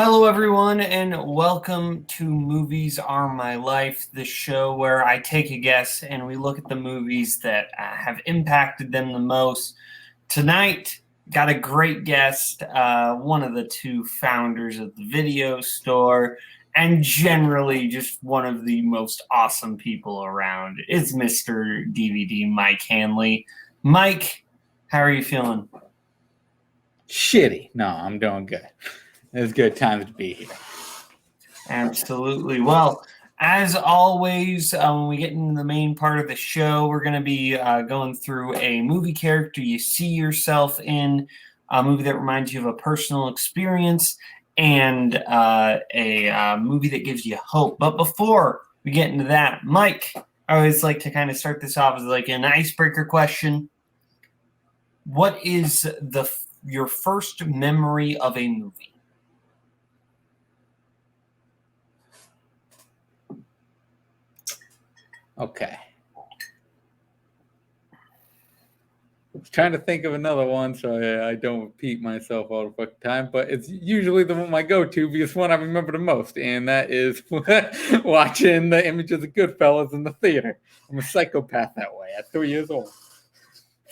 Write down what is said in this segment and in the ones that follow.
Hello, everyone, and welcome to Movies Are My Life, the show where I take a guess and we look at the movies that have impacted them the most. Tonight, got a great guest, one of the two founders of the video store, and generally just one of the most awesome people around. It's Mr. DVD, Mike Hanley. Mike, how are you feeling? Shitty. No, I'm doing good. It's good times to be here. Absolutely. Well, as always, when we get into the main part of the show, we're going to be going through a movie character you see yourself in, a movie that reminds you of a personal experience, and a movie that gives you hope. But before we get into that, Mike, I always like to kind of start this off as like an icebreaker question. What is your first memory of a movie? Okay. I was trying to think of another one so I don't repeat myself all the fucking time, but it's usually the one I go to because one I remember the most, and that is watching the Images of Goodfellas in the theater. I'm a psychopath that way at 3 years old.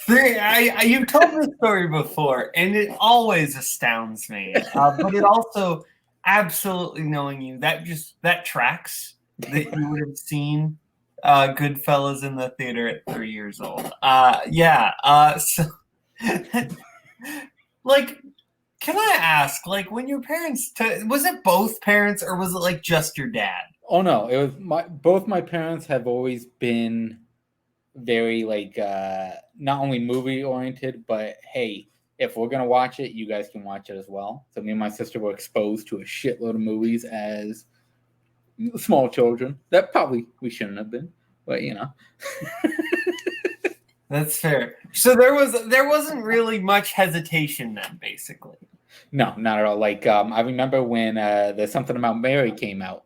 You've told this story before, and it always astounds me. But it also, absolutely knowing you, that tracks that you would have seen Goodfellas in the theater at 3 years old. So, like, can I ask, like, when your parents, was it both parents, or was it, like, just your dad? Oh, no. It was both my parents have always been very not only movie oriented, but hey, if we're gonna watch it, you guys can watch it as well. So me and my sister were exposed to a shitload of movies as small children that probably we shouldn't have been, but you know. That's fair. So there wasn't really much hesitation then, basically. No, not at all. I remember when There's Something About Mary came out.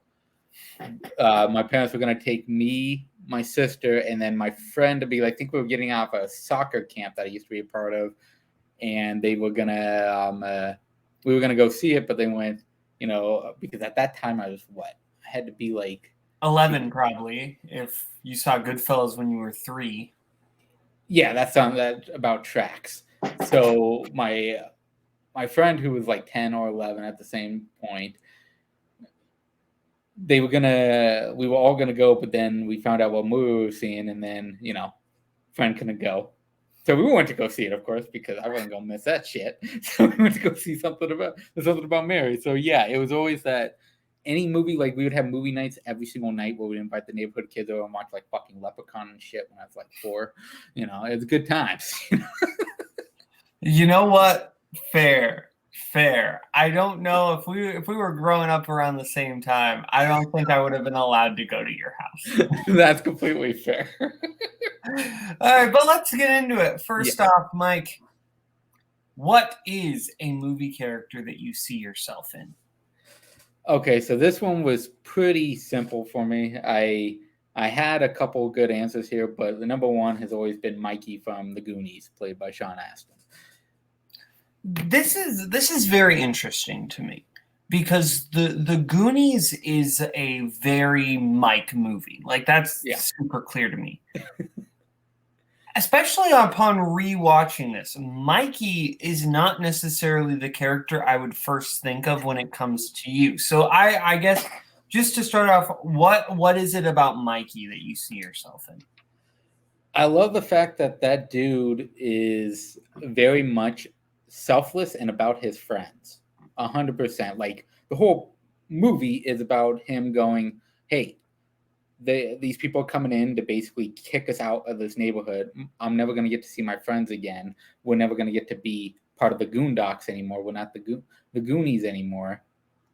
My parents were gonna take me, my sister, and then my friend to be like, I think we were getting off a soccer camp that I used to be a part of, and they were gonna we were gonna go see it, but they went, because at that time I had to be like 11 probably, if you saw Goodfellas when you were 3. Yeah, that about tracks. So my friend who was like 10 or 11 at the same point, we were all gonna go, but then we found out what movie we were seeing, and then friend couldn't go, so we went to go see it, of course, because I wasn't gonna miss that shit. So we went to go see something about Mary. So yeah, it was always that any movie, like we would have movie nights every single night where we'd invite the neighborhood kids over and watch like fucking Leprechaun and shit when I was like 4. It's good times. You know what? Fair. I don't know if we were growing up around the same time, I don't think I would have been allowed to go to your house. That's completely fair. All right, but let's get into it. First off, Mike, what is a movie character that you see yourself in? Okay, so this one was pretty simple for me. I had a couple good answers here, but the number one has always been Mikey from The Goonies, played by Sean Astin. This is very interesting to me because the Goonies is a very Mike movie. Like that's super clear to me. Especially upon rewatching this, Mikey is not necessarily the character I would first think of when it comes to you. So I guess just to start off, what is it about Mikey that you see yourself in? I love the fact that dude is very much selfless and about his friends. 100%. Like the whole movie is about him going, hey, these people are coming in to basically kick us out of this neighborhood. I'm never going to get to see my friends again. We're never going to get to be part of the Goondocks anymore. We're not the Goonies anymore.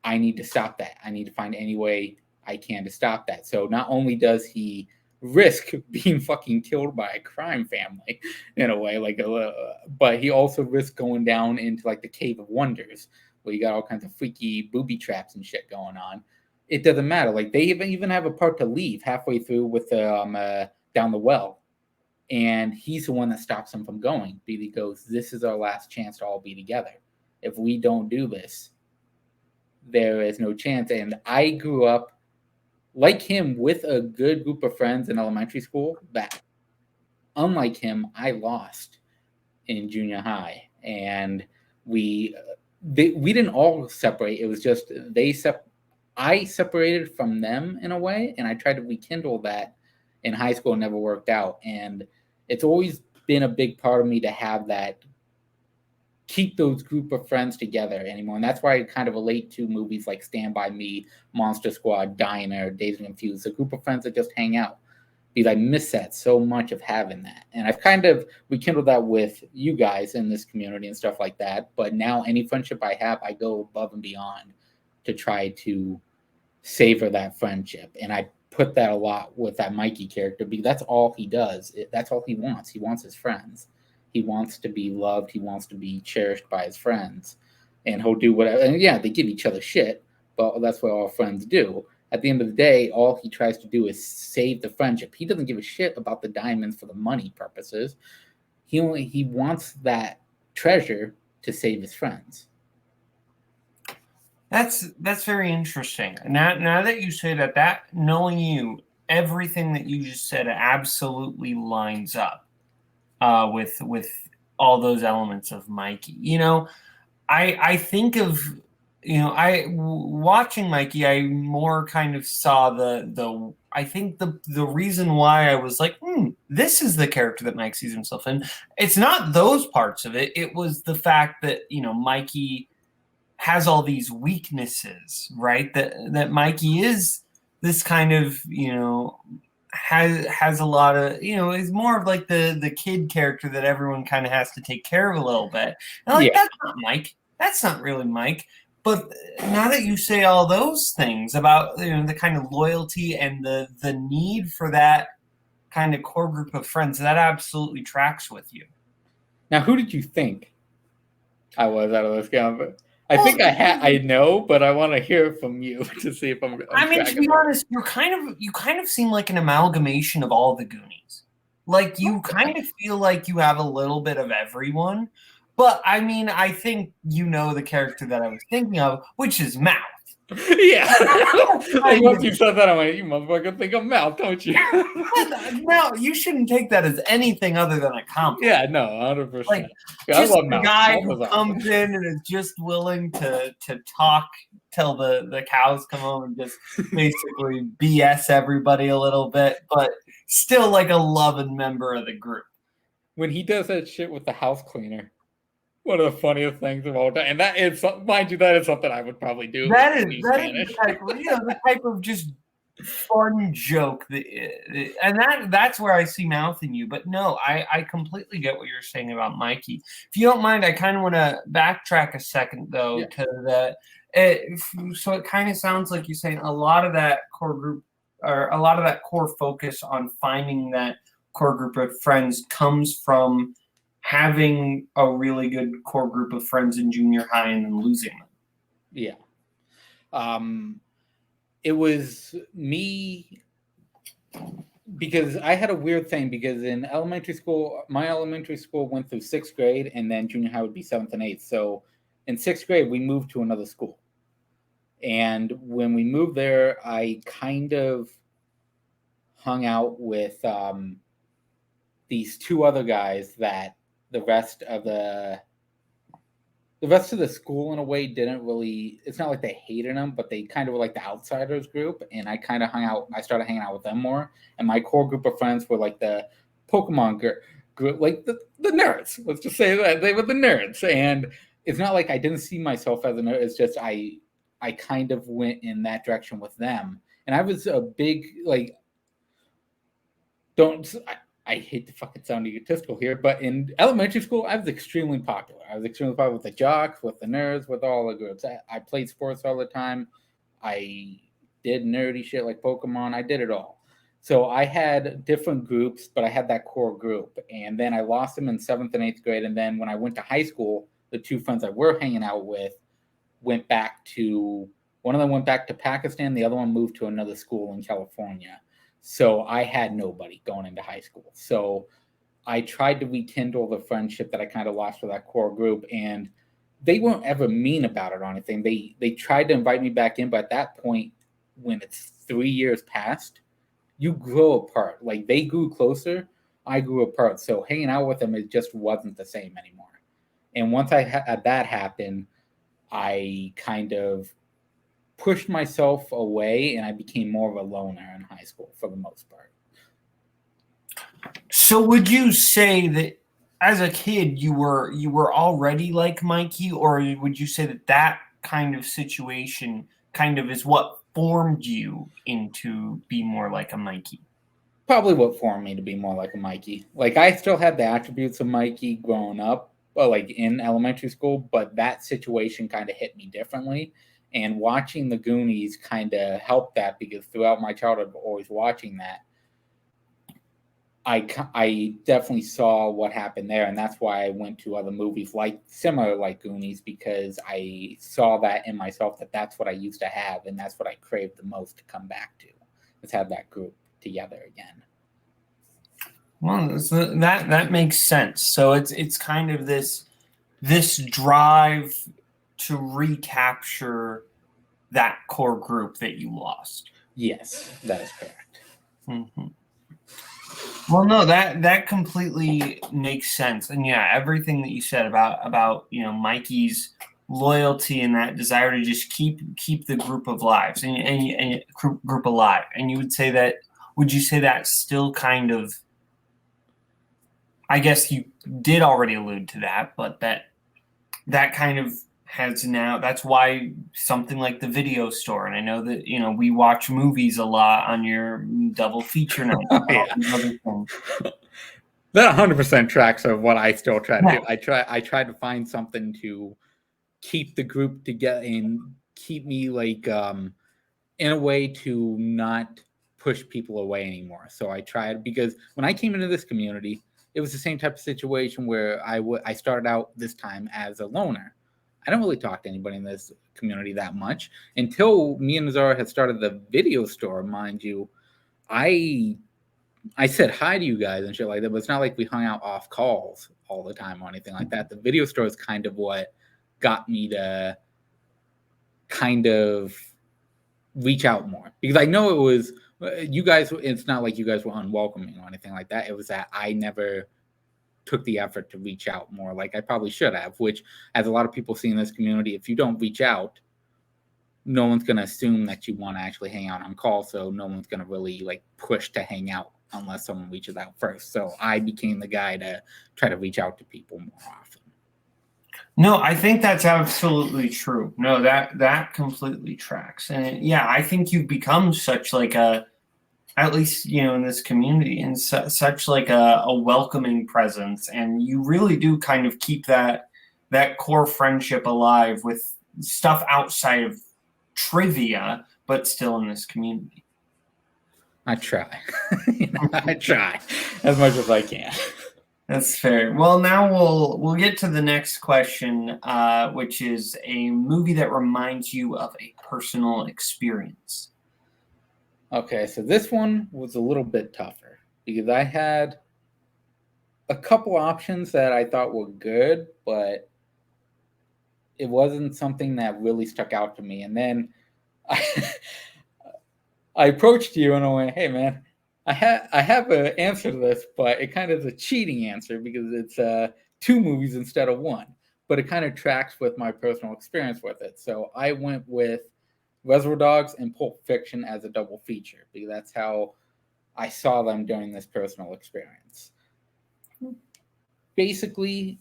I need to stop that. I need to find any way I can to stop that. So not only does he risk being fucking killed by a crime family in a way, but he also risks going down into like the Cave of Wonders, where you got all kinds of freaky booby traps and shit going on. It doesn't matter. Like they even have a part to leave halfway through with the down the well, and he's the one that stops them from going. Beatty goes, "This is our last chance to all be together. If we don't do this, there is no chance. And I grew up like him with a good group of friends in elementary school that, unlike him, I lost in junior high. And we didn't all separate. It was just I separated from them in a way, and I tried to rekindle that in high school. It never worked out. And it's always been a big part of me to have that, keep those group of friends together anymore. And that's why I kind of relate to movies like Stand By Me, Monster Squad, Diner, Dazed and Confused, a group of friends that just hang out. Because I miss that so much of having that. And I've kind of rekindled that with you guys in this community and stuff like that. But now any friendship I have, I go above and beyond to try to savor that friendship. And I put that a lot with that Mikey character, because that's all he does. That's all he wants. He wants his friends. He wants to be loved. He wants to be cherished by his friends. And he'll do whatever. And yeah, they give each other shit, but that's what all friends do. At the end of the day, all he tries to do is save the friendship. He doesn't give a shit about the diamonds for the money purposes. He wants that treasure to save his friends. That's very interesting. Now that you say that knowing you, everything that you just said absolutely lines up with all those elements of Mikey. You know, I think of, you know, watching Mikey, I more kind of saw I think the reason why I was like, this is the character that Mike sees himself in. It's not those parts of it. It was the fact that, you know, Mikey has all these weaknesses, right? That Mikey is this kind of, you know, has a lot of, you know, is more of like the kid character that everyone kind of has to take care of a little bit. And like, that's not Mike. That's not really Mike. But now that you say all those things about, you know, the kind of loyalty and the need for that kind of core group of friends, that absolutely tracks with you. Now, who did you think I was out of this game? I think I know, but I want to hear from you to see if I'm I mean, to be honest, you kind of seem like an amalgamation of all the Goonies. Like, you kind of feel like you have a little bit of everyone. But I mean, I think you know the character that I was thinking of, which is Mouth. Yeah. Once you said that, I went, you motherfucker think of Mouth, don't you? No, you shouldn't take that as anything other than a compliment. Yeah, no, 100%. Like, yeah, just I love the Mouth. guy who comes in and is just willing to talk till the cows come home and just basically BS everybody a little bit, but still like a loving member of the group. When he does that shit with the house cleaner, one of the funniest things of all time. And that is, mind you, that is something I would probably do. That is the type of just fun joke that's where I see Mouth in you. But no, I completely get what you're saying about Mikey. If you don't mind, I kind of want to backtrack a second though to that. So it kind of sounds like you're saying a lot of that core group, or a lot of that core focus on finding that core group of friends comes from having a really good core group of friends in junior high and then losing them. Yeah. It was me, because I had a weird thing, because in elementary school, my elementary school went through 6th grade, and then junior high would be 7th and 8th. So in 6th grade, we moved to another school. And when we moved there, I kind of hung out with these two other guys that the rest of the school in a way didn't really, it's not like they hated them, but they kind of were like the outsiders group. And I kind of started hanging out with them more. And my core group of friends were like the Pokemon group, like the nerds. Let's just say that they were the nerds. And it's not like I didn't see myself as a nerd. It's just I kind of went in that direction with them. And I was a big, like, I hate to fucking sound egotistical here, but in elementary school, I was extremely popular. I was extremely popular with the jocks, with the nerds, with all the groups. I played sports all the time. I did nerdy shit like Pokemon. I did it all. So I had different groups, but I had that core group. And then I lost them in 7th and 8th grade. And then when I went to high school, the two friends I were hanging out with one of them went back to Pakistan. The other one moved to another school in California. So I had nobody going into high school. So I tried to rekindle the friendship that I kind of lost with that core group. And they weren't ever mean about it or anything. They tried to invite me back in, but at that point, when it's 3 years past, you grow apart. Like they grew closer, I grew apart. So hanging out with them, it just wasn't the same anymore. And once I had that happen, I kind of pushed myself away, and I became more of a loner in high school for the most part. So would you say that as a kid you were already like Mikey, or would you say that that kind of situation kind of is what formed you into be more like a Mikey? Probably what formed me to be more like a Mikey. Like I still had the attributes of Mikey growing up, like in elementary school, but that situation kind of hit me differently. And watching the Goonies kind of helped that, because throughout my childhood, always watching that, I definitely saw what happened there, and that's why I went to other movies like similar like Goonies, because I saw that in myself, that that's what I used to have, and that's what I craved the most to come back to. Let's have that group together again. Well, that makes sense. So it's kind of this drive to recapture that core group that you lost. Yes, that is correct. Mm-hmm. Well, no, that completely makes sense, and yeah, everything that you said about Mikey's loyalty and that desire to just keep the group of lives and group alive, and you would say that. Would you say that's still kind of? I guess you did already allude to that, but that kind of has now. That's why something like the video store, and I know that we watch movies a lot on your double feature night. That 100% tracks of what I still try to Yeah. do. I try to find something to keep the group together and keep me like in a way to not push people away anymore. So I tried, because when I came into this community, it was the same type of situation where I started out this time as a loner. I don't really talk to anybody in this community that much until me and Nazara had started the video store. Mind you, I said hi to you guys and shit like that, but it's not like we hung out off calls all the time or anything like that. The video store is kind of what got me to kind of reach out more, because I know it was you guys. It's not like you guys were unwelcoming or anything like that. It was that I never took the effort to reach out more like I probably should have, which, as a lot of people see in this community, if you don't reach out, no one's going to assume that you want to actually hang out on call. So no one's going to really like push to hang out unless someone reaches out first. So I became the guy to try to reach out to people more often. No, I think that's absolutely true. No, that completely tracks. And yeah, I think you've become such like at least in this community, and such like a welcoming presence, and you really do kind of keep that core friendship alive with stuff outside of trivia, but still in this community. I try. I try as much as I can. That's fair. Well, now we'll get to the next question, which is a movie that reminds you of a personal experience. Okay, so this one was a little bit tougher, because I had a couple options that I thought were good, but it wasn't something that really stuck out to me. And then I approached you and I went, "Hey, man, I have an answer to this, but it kind of is a cheating answer, because it's 2 movies instead of 1. But it kind of tracks with my personal experience with it." So I went with Reservoir Dogs and Pulp Fiction as a double feature, because that's how I saw them during this personal experience. Basically,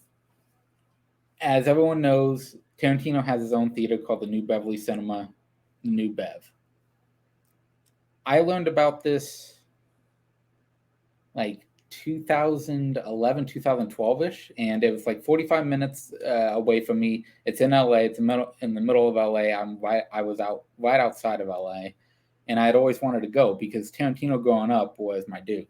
as everyone knows, Tarantino has his own theater called the New Beverly Cinema, New Bev. I learned about this like 2011, 2012-ish, and it was like 45 minutes away from me. It's in LA. It's in the middle of LA. I was right outside of LA, and I had always wanted to go, because Tarantino growing up was my dude.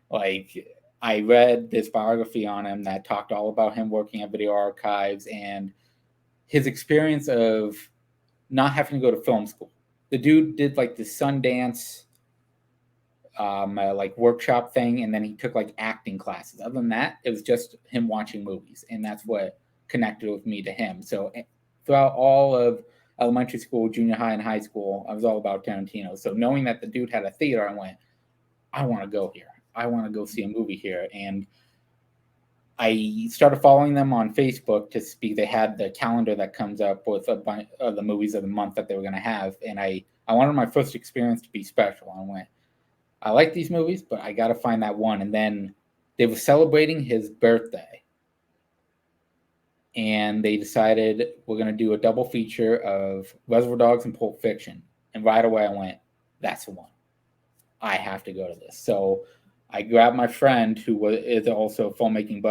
Like, I read this biography on him that talked all about him working at Video Archives and his experience of not having to go to film school. The dude did like the Sundance like workshop thing, and then he took like acting classes. Other than that, it was just him watching movies, and that's what connected with me to him. So throughout all of elementary school, junior high, and high school, I was all about Tarantino. So knowing that the dude had a theater, I went, I want to go here. I want to go see a movie here. And I started following them on Facebook to speak. They had the calendar that comes up with a bunch of the movies of the month that they were going to have. And I wanted my first experience to be special. I went, I like these movies, but I got to find that one. And then they were celebrating his birthday. And they decided we're going to do a double feature of Reservoir Dogs and Pulp Fiction. And right away I went, that's the one. I have to go to this. So I grabbed my friend who is also a filmmaking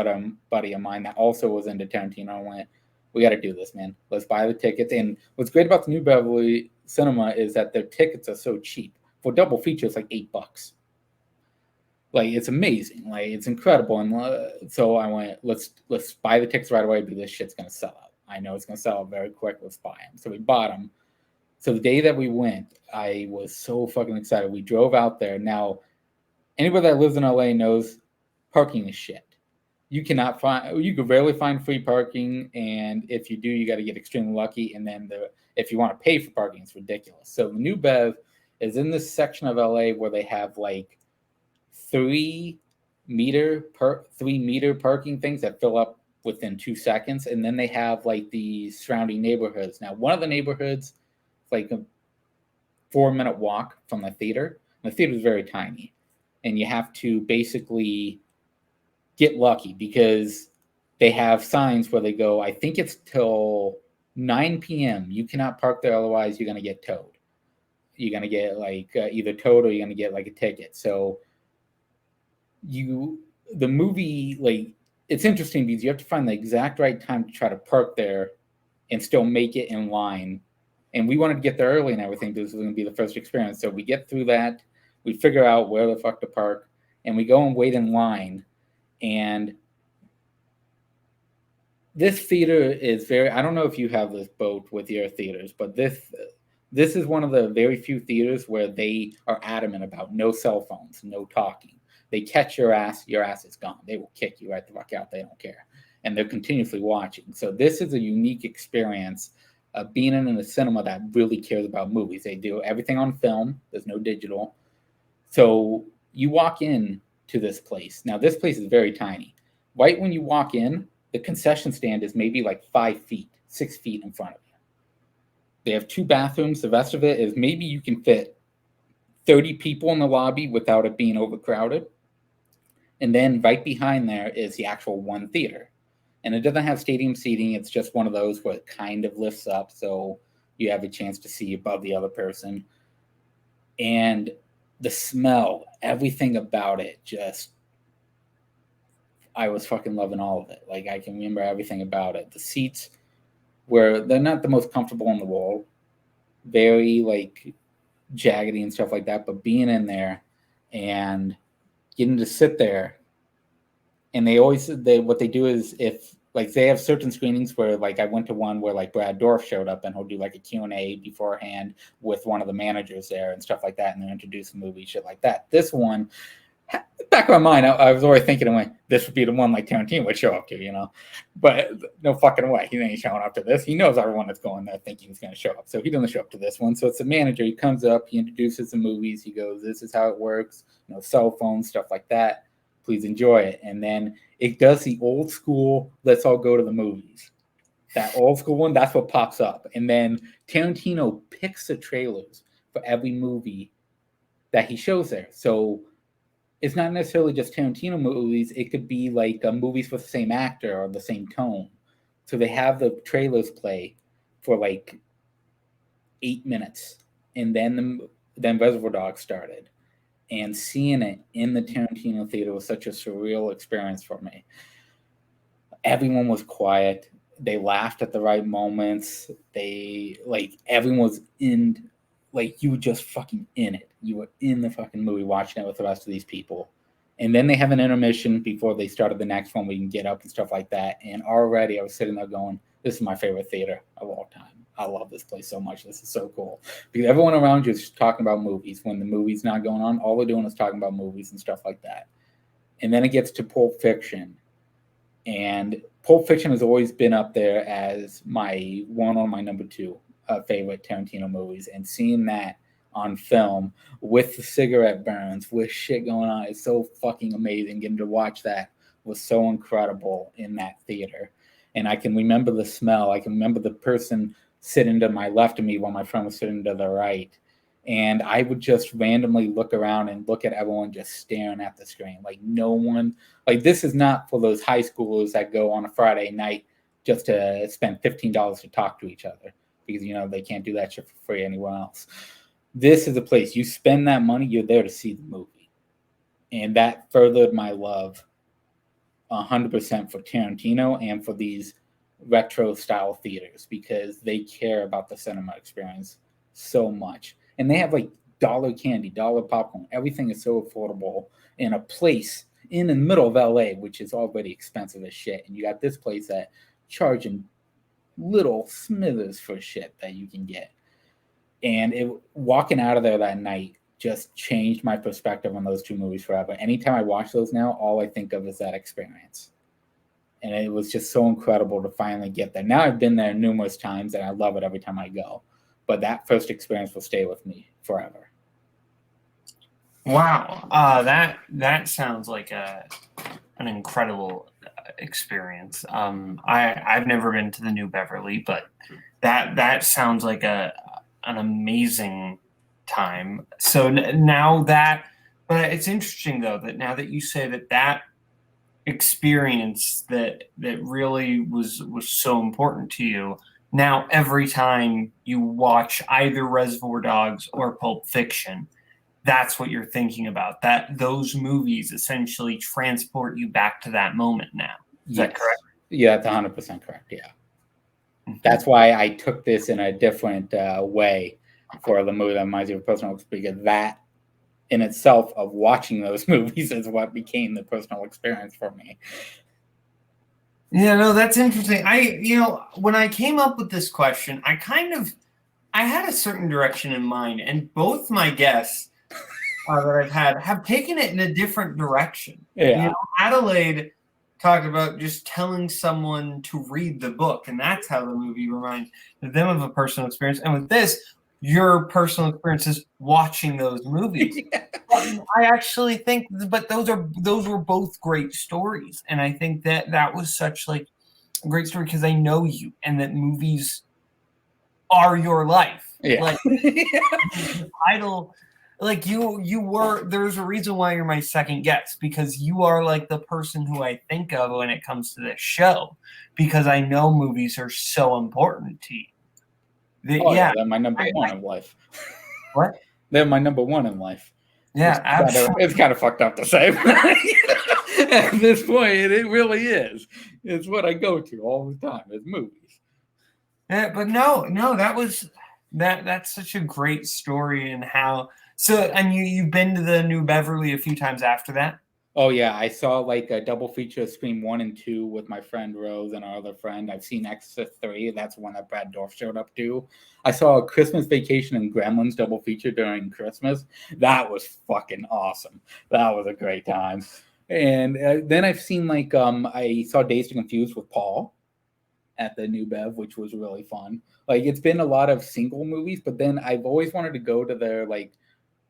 buddy of mine that also was into Tarantino. I went, we got to do this, man. Let's buy the tickets. And what's great about the New Beverly Cinema is that their tickets are so cheap. For double feature, it's like $8. Like, it's amazing. Like, it's incredible. And so I went, let's buy the tickets right away because this shit's going to sell out. I know it's going to sell out very quick. Let's buy them. So we bought them. So the day that we went, I was so fucking excited. We drove out there. Now, anybody that lives in LA knows parking is shit. You could rarely find free parking. And if you do, you got to get extremely lucky. And then if you want to pay for parking, it's ridiculous. So the New Bev is in this section of LA where they have like 3 meter parking things that fill up within 2 seconds, and then they have like the surrounding neighborhoods. Now, one of the neighborhoods, like a 4-minute walk from the theater. The theater is very tiny, and you have to basically get lucky because they have signs where they go, I think it's till 9 p.m. You cannot park there, otherwise you're going to get towed. You're going to get like either towed or you're going to get like a ticket. So the movie, like, it's interesting because you have to find the exact right time to try to park there and still make it in line. And we wanted to get there early and everything because it was going to be the first experience. So we get through that, we figure out where the fuck to park, and we go and wait in line. And this theater is I don't know if you have this boat with your theaters, but this is one of the very few theaters where they are adamant about no cell phones, no talking. They catch your ass is gone. They will kick you right the fuck out. They don't care. And they're continuously watching. So this is a unique experience of being in a cinema that really cares about movies. They do everything on film. There's no digital. So you walk in to this place. Now, this place is very tiny. Right when you walk in, the concession stand is maybe like 5 feet, 6 feet in front of you. They have 2 bathrooms. The rest of it is maybe you can fit 30 people in the lobby without it being overcrowded. And then right behind there is the actual one theater. And it doesn't have stadium seating. It's just one of those where it kind of lifts up so you have a chance to see above the other person. And the smell, everything about it, I was fucking loving all of it. Like, I can remember everything about it. The seats they're not the most comfortable in the world. Very, like, jaggedy and stuff like that. But being in there and getting to sit there, and what they do is, if like they have certain screenings where, like, I went to one where like Brad Dourif showed up and he'll do like a Q&A beforehand with one of the managers there and stuff like that, and they'll introduce the movie, shit like that. This one, back of my mind, I was always thinking, this would be the one like Tarantino would show up to, you know, but no fucking way. He ain't showing up to this. He knows everyone that's going there thinking he's going to show up. So he doesn't show up to this one. So it's the manager. He comes up, he introduces the movies. He goes, this is how it works. You know, cell phones, stuff like that. Please enjoy it. And then it does the old school, let's all go to the movies. That old school one, that's what pops up. And then Tarantino picks the trailers for every movie that he shows there. So it's not necessarily just Tarantino movies. It could be like movies with the same actor or the same tone. So they have the trailers play for like 8 minutes. And then Reservoir Dogs started. And seeing it in the Tarantino theater was such a surreal experience for me. Everyone was quiet. They laughed at the right moments. Everyone was in, like, you were just fucking in it. You were in the fucking movie watching it with the rest of these people. And then they have an intermission before they started the next one. We can get up and stuff like that. And already I was sitting there going, this is my favorite theater of all time. I love this place so much. This is so cool. Because everyone around you is talking about movies. When the movie's not going on, all they're doing is talking about movies and stuff like that. And then it gets to Pulp Fiction. And Pulp Fiction has always been up there as my one or my number two favorite Tarantino movies, and seeing that on film with the cigarette burns, with shit going on, is so fucking amazing. Getting to watch that was so incredible in that theater. And I can remember the smell. I can remember the person sitting to my left of me while my friend was sitting to the right. And I would just randomly look around and look at everyone just staring at the screen. Like no one, like this is not for those high schoolers that go on a Friday night just to spend $15 to talk to each other because, you know, they can't do that shit for free anywhere else. This is a place you spend that money, you're there to see the movie. And that furthered my love 100% for Tarantino and for these retro style theaters because they care about the cinema experience so much. And they have like dollar candy, dollar popcorn. Everything is so affordable in a place in the middle of LA, which is already expensive as shit. And you got this place that charging little smithers for shit that you can get. And walking out of there that night just changed my perspective on those two movies forever. Anytime I watch those now, all I think of is that experience. And it was just so incredible to finally get there. Now I've been there numerous times and I love it every time I go. But that first experience will stay with me forever. Wow, that sounds like an incredible experience. I've never been to the New Beverly, but that sounds like an amazing time. So now that, but it's interesting though that now that you say that experience that really was so important to you. Now, every time you watch either Reservoir Dogs or Pulp Fiction, that's what you're thinking about. That those movies essentially transport you back to that moment now. Is that correct? Yeah, that's 100% correct. Yeah. Mm-hmm. That's why I took this in a different way for the movie that reminds you of personal experience, because that in itself of watching those movies is what became the personal experience for me. Yeah, no, that's interesting. When I came up with this question, I had a certain direction in mind, and both my guests that I've had have taken it in a different direction. Yeah. Adelaide talked about just telling someone to read the book, and that's how the movie reminds them of a personal experience. And with this, your personal experience is watching those movies. Yeah. I actually think, but those were both great stories, and I think that was such like a great story because I know you, and that movies are your life. Yeah. Like the title, like you were. There's a reason why you're my second guest because you are like the person who I think of when it comes to this show because I know movies are so important to you. Yeah, they're my number one in life. What? They're my number one in life. Yeah, absolutely. It's kind of fucked up to say. At this point, it really is. It's what I go to all the time. It's movies. Yeah, but no, that's such a great story and how. So, and you've been to the New Beverly a few times after that? Oh, yeah. I saw like a double feature Scream 1 and 2 with my friend Rose and our other friend. I've seen Exorcist 3. That's one that Brad Dorff showed up to. I saw a Christmas Vacation and Gremlins double feature during Christmas. That was fucking awesome. That was a great time. And then I've seen like, I saw Dazed and Confused with Paul at the New Bev, which was really fun. Like, it's been a lot of single movies, but then I've always wanted to go to their, like,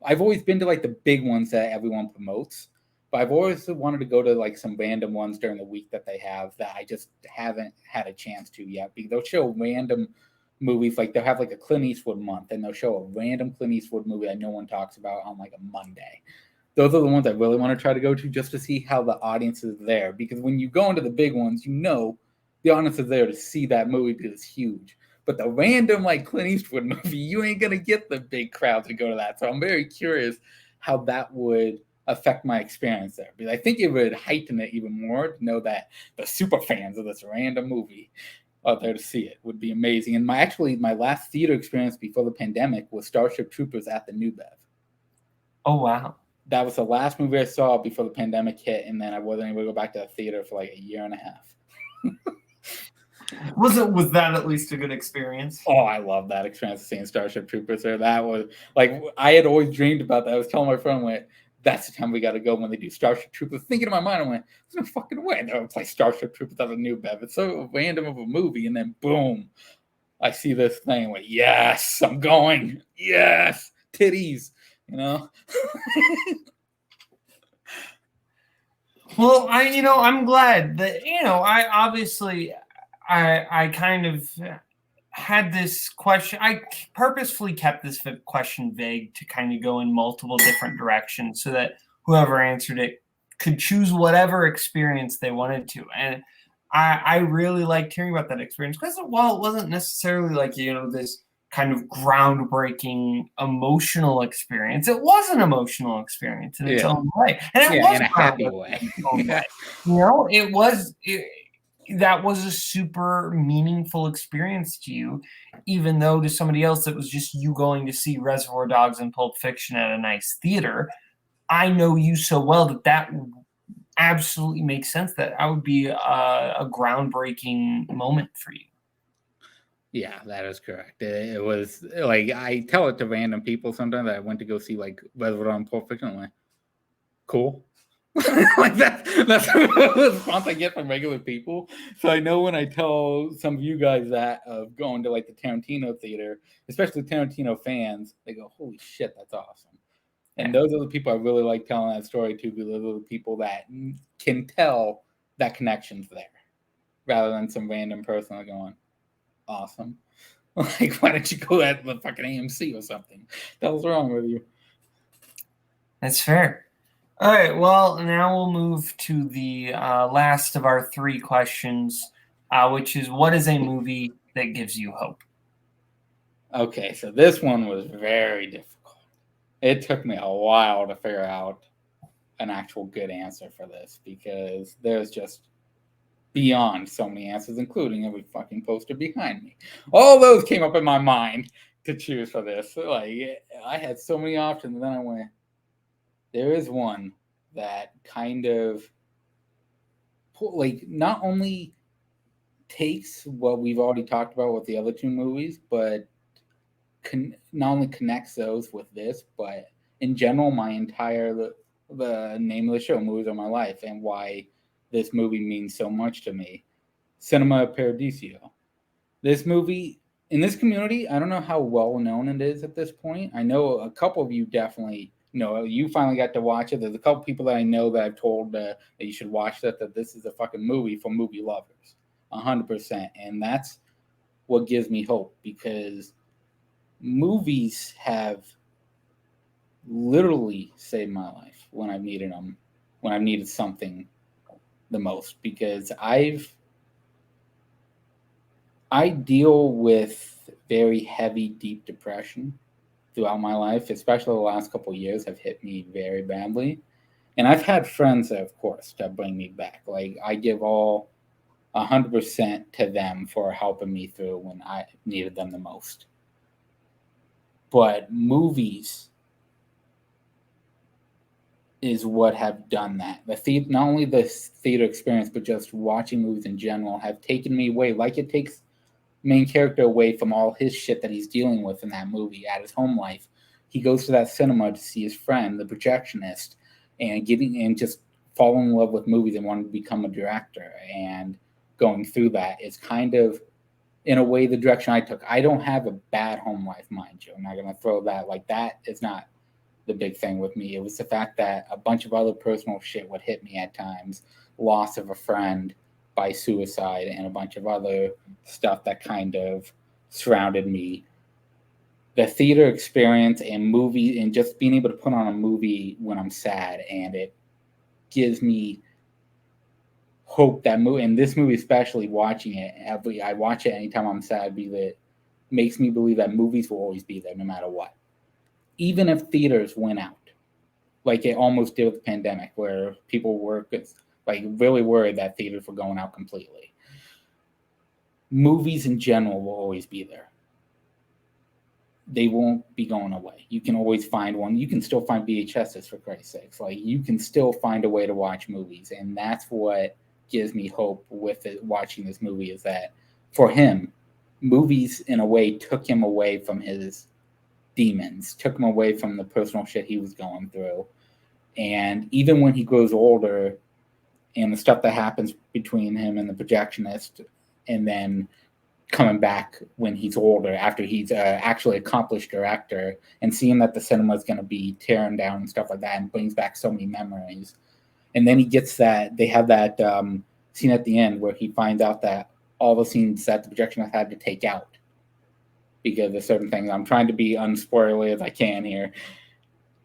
I've always been to like the big ones that everyone promotes. But I've always wanted to go to like some random ones during the week that they have that I just haven't had a chance to yet. Because they'll show random movies, like they'll have like a Clint Eastwood month, and they'll show a random Clint Eastwood movie that no one talks about on like a Monday. Those are the ones I really want to try to go to just to see how the audience is there. Because when you go into the big ones, you know the audience is there to see that movie because it's huge. But the random like Clint Eastwood movie, you ain't gonna get the big crowd to go to that. So I'm very curious how that would affect my experience there, because I think it would heighten it even more to know that the super fans of this random movie are there to see it. Would be amazing. And my last theater experience before the pandemic was Starship Troopers at the New Bev. Oh wow. That was the last movie I saw before the pandemic hit, and then I wasn't able to go back to the theater for like a year and a half. Was that at least a good experience? Oh, I love that experience of seeing Starship Troopers there. That was like, I had always dreamed about that. I was telling my friend, that's the time we got to go when they do Starship Troopers. Thinking in my mind, I went, there's no fucking way they're going to play Starship Troopers as a new Bev. It's so random of a movie. And then boom, I see this thing. I went, yes, I'm going. Yes, titties, you know? Well, I'm glad that, I obviously, I kind of had this question. I purposefully kept this question vague to kind of go in multiple different directions so that whoever answered it could choose whatever experience they wanted to. And I really liked hearing about that experience because while it wasn't necessarily like, this kind of groundbreaking emotional experience, it was an emotional experience in its own way. And it was in a happy way. That was a super meaningful experience to you, even though to somebody else it was just you going to see Reservoir Dogs and Pulp Fiction at a nice theater. I know you so well that absolutely makes sense. That would be a groundbreaking moment for you. Yeah, that is correct. It was like, I tell it to random people sometimes that I went to go see like Reservoir Dogs and Pulp Fiction. I'm like, cool. Like that's the response I get from regular people. So I know when I tell some of you guys that of going to like the Tarantino theater, especially Tarantino fans, they go, "Holy shit, that's awesome!" And those are the people I really like telling that story to, because those are the people that can tell that connection's there, rather than some random person going, "Awesome." Like, why don't you go at the fucking AMC or something? The hell's wrong with you? That's fair. All right, well, now we'll move to the last of our three questions, which is, what is a movie that gives you hope? Okay, so this one was very difficult. It took me a while to figure out an actual good answer for this, because there's just beyond so many answers, including every fucking poster behind me. All those came up in my mind to choose for this. Like, I had so many options, and then I went, there is one that kind of, like, not only takes what we've already talked about with the other two movies, but not only connects those with this, but in general, my entire the name of the show, Movies of My Life, and why this movie means so much to me. Cinema Paradiso. This movie, in this community, I don't know how well known it is at this point. I know a couple of you definitely know. You finally got to watch it. There's a couple people that I know that I've told that you should watch that this is a fucking movie for movie lovers. 100%. And that's what gives me hope, because movies have literally saved my life when I've needed them, when I've needed something the most, because I deal with very heavy, deep depression throughout my life, especially the last couple of years have hit me very badly. And I've had friends, of course, that bring me back. Like, I give all 100% to them for helping me through when I needed them the most. But movies is what have done that. Not only the theater experience, but just watching movies in general have taken me away. Like, it takes main character away from all his shit that he's dealing with in that movie at his home life. He goes to that cinema to see his friend, the projectionist, and just falling in love with movies and wanting to become a director. And going through that is kind of, in a way, the direction I took. I don't have a bad home life, mind you. I'm not going to throw that. Like, that is not the big thing with me. It was the fact that a bunch of other personal shit would hit me at times. Loss of a friend by suicide and a bunch of other stuff that kind of surrounded me. The theater experience and movie, and just being able to put on a movie when I'm sad, and it gives me hope. That movie, and this movie especially, watching it, I watch it anytime I'm sad, because it makes me believe that movies will always be there no matter what. Even if theaters went out, like it almost did with the pandemic, where people were like really worried that theaters were going out completely. Movies in general will always be there. They won't be going away. You can always find one. You can still find VHSs, for Christ's sakes. Like, you can still find a way to watch movies. And that's what gives me hope with it, watching this movie, is that for him, movies in a way took him away from his demons, took him away from the personal shit he was going through, And even when he grows older, and the stuff that happens between him and the projectionist, and then coming back when he's older, after he's actually accomplished director, and seeing that the cinema is going to be tearing down and stuff like that, and brings back so many memories. And then he gets that, they have that scene at the end where he finds out that all the scenes that the projectionist had to take out because of certain things. I'm trying to be unspoilery as I can here.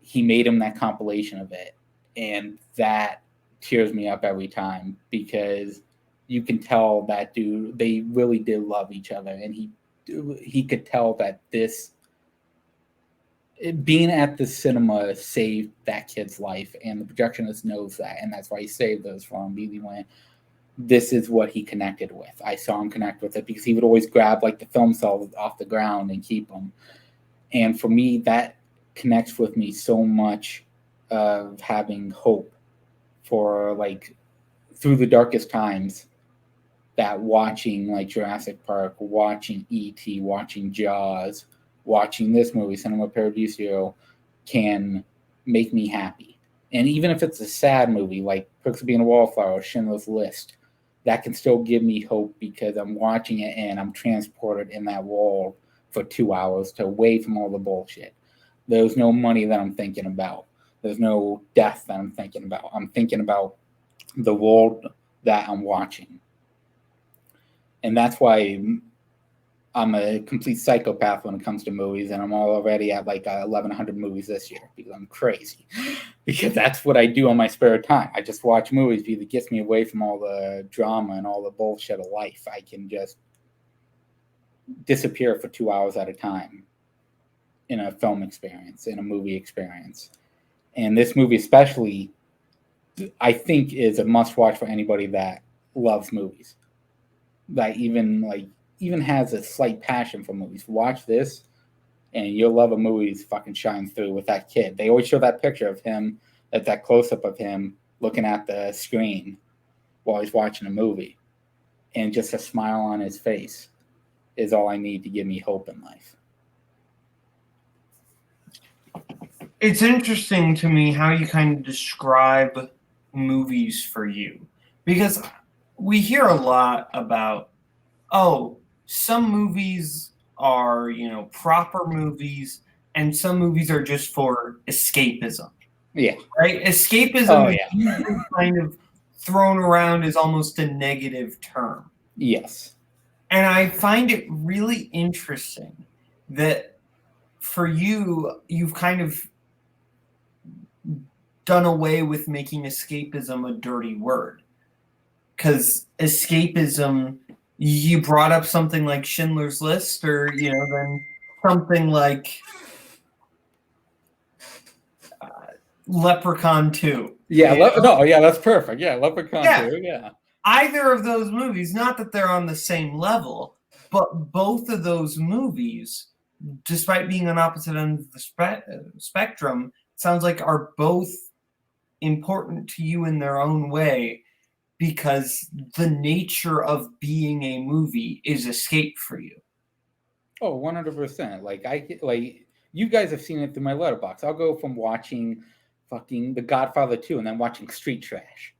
He made him that compilation of it, and that tears me up every time because you can tell that dude, they really did love each other, and he could tell that this being at the cinema saved that kid's life, and the projectionist knows that, and that's why he saved those for him. Because he went, this is what he connected with. I saw him connect with it because he would always grab like the film cells off the ground and keep them. And for me, that connects with me so much of having hope for like through the darkest times, that watching like Jurassic Park, watching E.T., watching Jaws, watching this movie, Cinema Paradiso, can make me happy. And even if it's a sad movie like Perks of Being a Wallflower, Schindler's List, that can still give me hope because I'm watching it and I'm transported in that world for 2 hours to away from all the bullshit. There's no money that I'm thinking about. There's no death that I'm thinking about. I'm thinking about the world that I'm watching. And that's why I'm a complete psychopath when it comes to movies, and I'm already at like 1,100 movies this year because I'm crazy. Because that's what I do on my spare time. I just watch movies because it gets me away from all the drama and all the bullshit of life. I can just disappear for 2 hours at a time in a film experience, in a movie experience. And this movie especially, I think, is a must-watch for anybody that loves movies. That even has a slight passion for movies. Watch this, and your love of movies fucking shines through with that kid. They always show that picture of him, that close-up of him looking at the screen while he's watching a movie. And just a smile on his face is all I need to give me hope in life. It's interesting to me how you kind of describe movies for you, because we hear a lot about, oh, some movies are, proper movies, and some movies are just for escapism. Yeah. Right? Escapism is kind of thrown around as almost a negative term. Yes. And I find it really interesting that for you, you've kind of done away with making escapism a dirty word. Because escapism, you brought up something like Schindler's List, or, then something like Leprechaun 2. Yeah, that's perfect. Yeah, Leprechaun 2, yeah. Either of those movies, not that they're on the same level, but both of those movies, despite being on opposite ends of the spectrum, sounds like are both important to you in their own way, because the nature of being a movie is escape for you. Oh, 100%. Like you guys have seen it through my letterbox. I'll go from watching fucking The Godfather 2 and then watching Street Trash.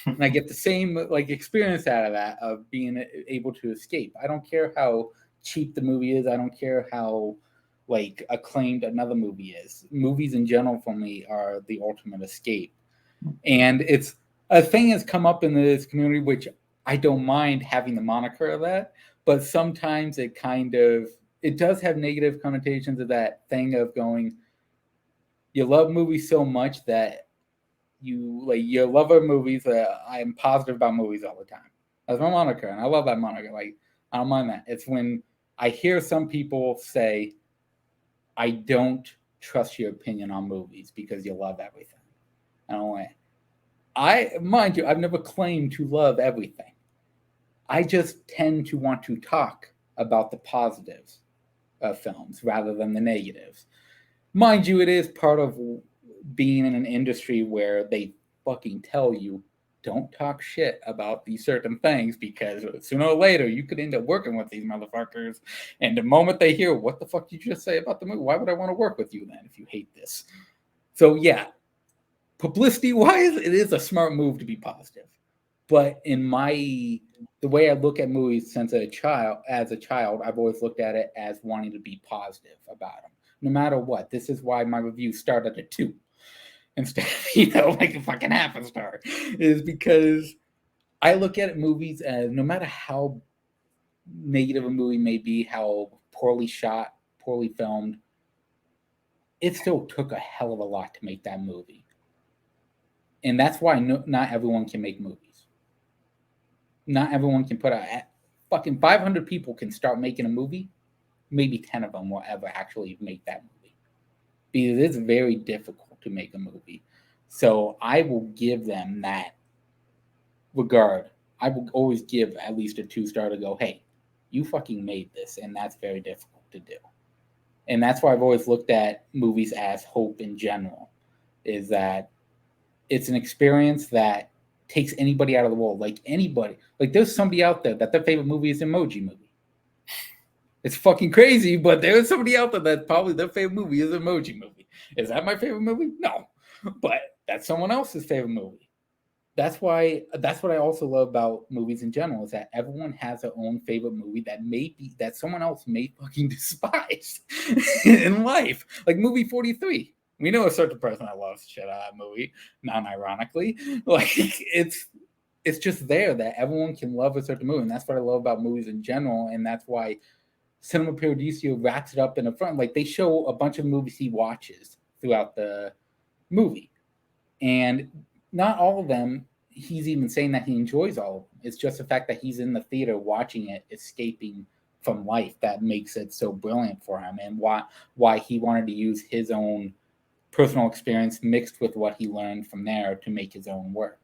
And I get the same experience out of that, of being able to escape. I don't care how cheap the movie is. I don't care how acclaimed another movie is. Movies in general for me are the ultimate escape. And it's a thing has come up in this community, which I don't mind having the moniker of that, but sometimes it does have negative connotations of that thing of going, you love movies so much that you love our movies. I'm positive about movies all the time. That's my moniker, and I love that moniker. I don't mind that. It's when I hear some people say, I don't trust your opinion on movies because you love everything. Mind you, I've never claimed to love everything. I just tend to want to talk about the positives of films rather than the negatives. Mind you, it is part of being in an industry where they fucking tell you, don't talk shit about these certain things because sooner or later you could end up working with these motherfuckers. And the moment they hear, what the fuck did you just say about the movie? Why would I want to work with you then if you hate this? So yeah, publicity wise, it is a smart move to be positive. But in the way I look at movies since as a child, I've always looked at it as wanting to be positive about them, no matter what. This is why my review started at 2 instead of, like a fucking half a star, is because I look at movies as no matter how negative a movie may be, how poorly shot, poorly filmed, it still took a hell of a lot to make that movie. And that's why not everyone can make movies. Not everyone can put out fucking 500 people can start making a movie. Maybe 10 of them will ever actually make that movie. Because it's very difficult to make a movie. So I will give them that regard. I will always give at least a 2-star to go, hey, you fucking made this, and that's very difficult to do. And that's why I've always looked at movies as hope in general, is that it's an experience that takes anybody out of the world. Like anybody. Like there's somebody out there that their favorite movie is Emoji Movie. It's fucking crazy, but there's somebody out there that probably their favorite movie is Emoji Movie. Is that my favorite movie? No. But that's someone else's favorite movie. That's what I also love about movies in general, is that everyone has their own favorite movie that someone else may fucking despise in life. Like movie 43. We know a certain person that loves shit out of that movie, non-ironically. Like it's just there that everyone can love a certain movie, and that's what I love about movies in general, and that's why Cinema Paradiso wraps it up in the front. Like they show a bunch of movies he watches throughout the movie, and not all of them he's even saying that he enjoys all of them. It's just the fact that he's in the theater watching it, escaping from life, that makes it so brilliant for him, and why he wanted to use his own personal experience mixed with what he learned from there to make his own work.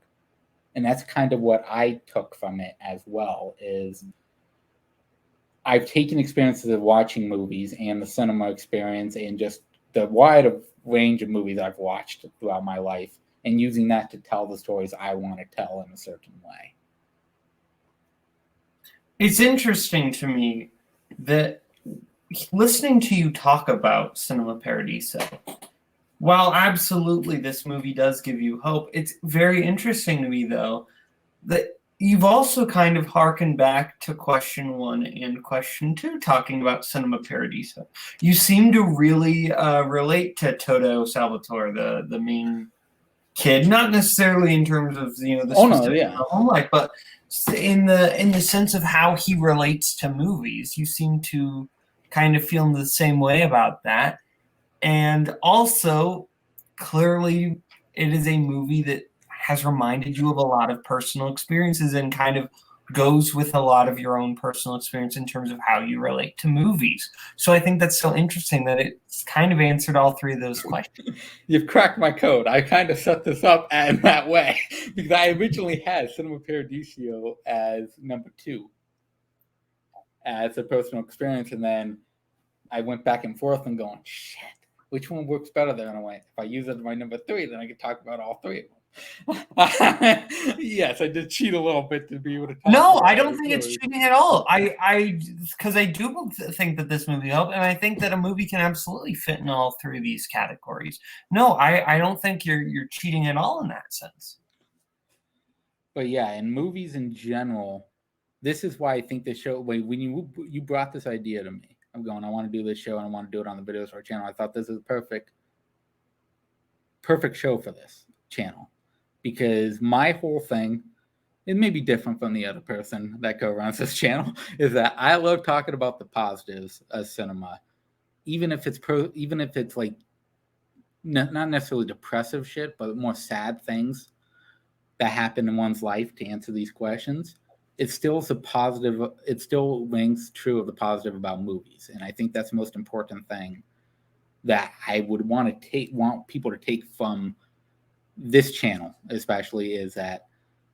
And that's kind of what I took from it as well, is I've taken experiences of watching movies and the cinema experience and just the wide range of movies I've watched throughout my life, and using that to tell the stories I want to tell in a certain way. It's interesting to me that listening to you talk about Cinema Paradiso, while absolutely this movie does give you hope, it's very interesting to me, though, that you've also kind of harkened back to question 1 and question 2, talking about Cinema Paradiso. You seem to really relate to Toto Salvatore, the main kid, not necessarily in terms of the home life, but in the sense of how he relates to movies. You seem to kind of feel the same way about that. And also, clearly, it is a movie that has reminded you of a lot of personal experiences and kind of goes with a lot of your own personal experience in terms of how you relate to movies. So I think that's so interesting that it's kind of answered all 3 of those questions. You've cracked my code. I kind of set this up in that way because I originally had Cinema Paradiso as number 2 as a personal experience, and then I went back and forth and going, shit, which one works better there in a way? If I use it as my number 3, then I can talk about all 3 of them. Yes, I did cheat a little bit to be able to talk. No, I don't think it's cheating at all. Because I do think that this movie helped, and I think that a movie can absolutely fit in all 3 of these categories. No, I don't think you're cheating at all in that sense. But yeah, in movies in general, this is why I think this show. When you brought this idea to me, I'm going, I want to do this show and I want to do it on the Video Store channel. I thought this is perfect show for this channel. Because my whole thing, it may be different from the other person that co-runs this channel, is that I love talking about the positives of cinema, even if it's like not necessarily depressive shit, but more sad things that happen in one's life to answer these questions. It still is a positive. It still rings true of the positive about movies, and I think that's the most important thing that I would want people to take from this channel, especially, is that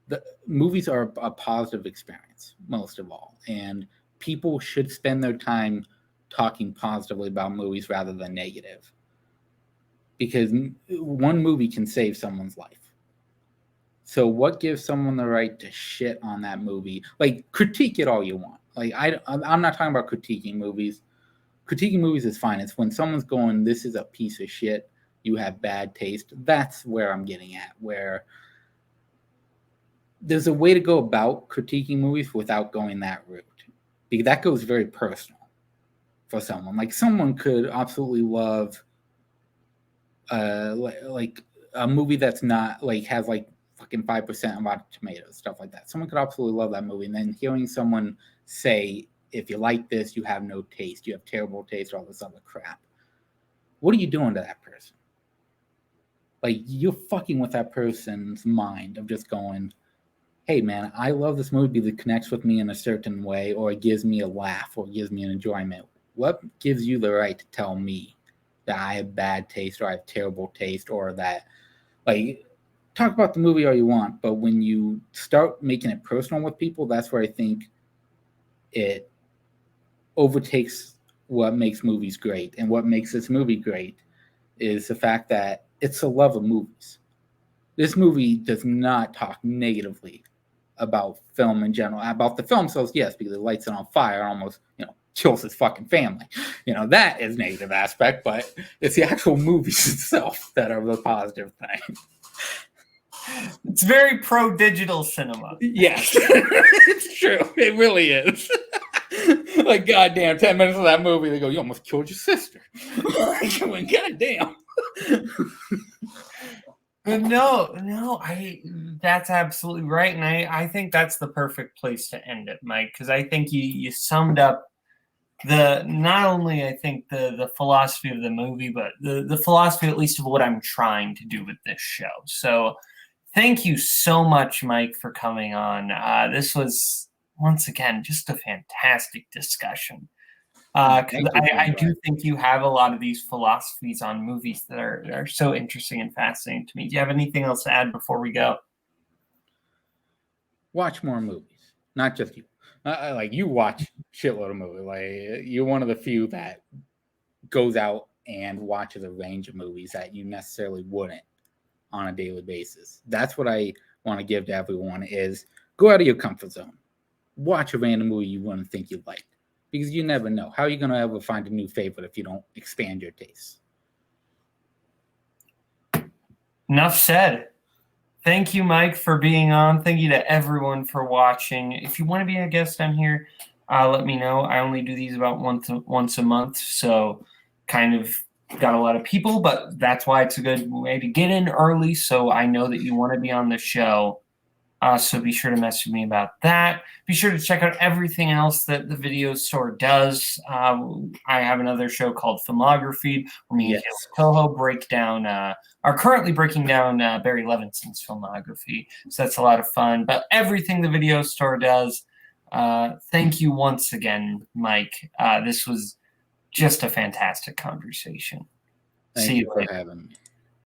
the movies are a positive experience most of all, and people should spend their time talking positively about movies rather than negative, because one movie can save someone's life. So what gives someone the right to shit on that movie? Like, critique it all you want. Like, I'm not talking about critiquing movies. Critiquing movies is fine. It's when someone's going, this is a piece of shit, you have bad taste. That's where I'm getting at, where there's a way to go about critiquing movies without going that route, because that goes very personal for someone. Like someone could absolutely love like a movie that's not like has like fucking 5% on Rotten Tomatoes, stuff like that. Someone could absolutely love that movie, and then hearing someone say, if you like this, you have no taste, you have terrible taste, all this other crap. What are you doing to that person? Like, you're fucking with that person's mind of just going, hey man, I love this movie because it connects with me in a certain way, or it gives me a laugh, or it gives me an enjoyment. What gives you the right to tell me that I have bad taste, or I have terrible taste, or that, like, talk about the movie all you want, but when you start making it personal with people, that's where I think it overtakes what makes movies great. And what makes this movie great is the fact that it's a love of movies. This movie does not talk negatively about film in general. About the film themselves, yes, because it lights it on fire, almost, kills his fucking family. That is negative aspect, but it's the actual movies itself that are the positive thing. It's very pro-digital cinema. Yes, it's true. It really is. Like, goddamn, 10 minutes of that movie, they go, you almost killed your sister. Goddamn. No, that's absolutely right. And I think that's the perfect place to end it, Mike, because I think you summed up not only I think the philosophy of the movie, but the philosophy, at least, of what I'm trying to do with this show. So thank you so much, Mike, for coming on. This was, once again, just a fantastic discussion. Because I do think you have a lot of these philosophies on movies that are so interesting and fascinating to me. Do you have anything else to add before we go? Watch more movies, not just you. Like, you watch shitload of movies. Like, you're one of the few that goes out and watches a range of movies that you necessarily wouldn't on a daily basis. That's what I want to give to everyone, is go out of your comfort zone. Watch a random movie you wouldn't think you'd like, because you never know. How are you going to ever find a new favorite if you don't expand your tastes? Enough said. Thank you, Mike, for being on. Thank you to everyone for watching. If you want to be a guest on here, let me know. I only do these about once a month, so kind of got a lot of people, but that's why it's a good way to get in early, so I know that you want to be on the show. So be sure to message me about that. Be sure to check out everything else that the video store does. I have another show called Filmography, where me and Caleb Toho are currently breaking down Barry Levinson's filmography. So that's a lot of fun. But everything the video store does, thank you once again, Mike. This was just a fantastic conversation. Thank you for having me.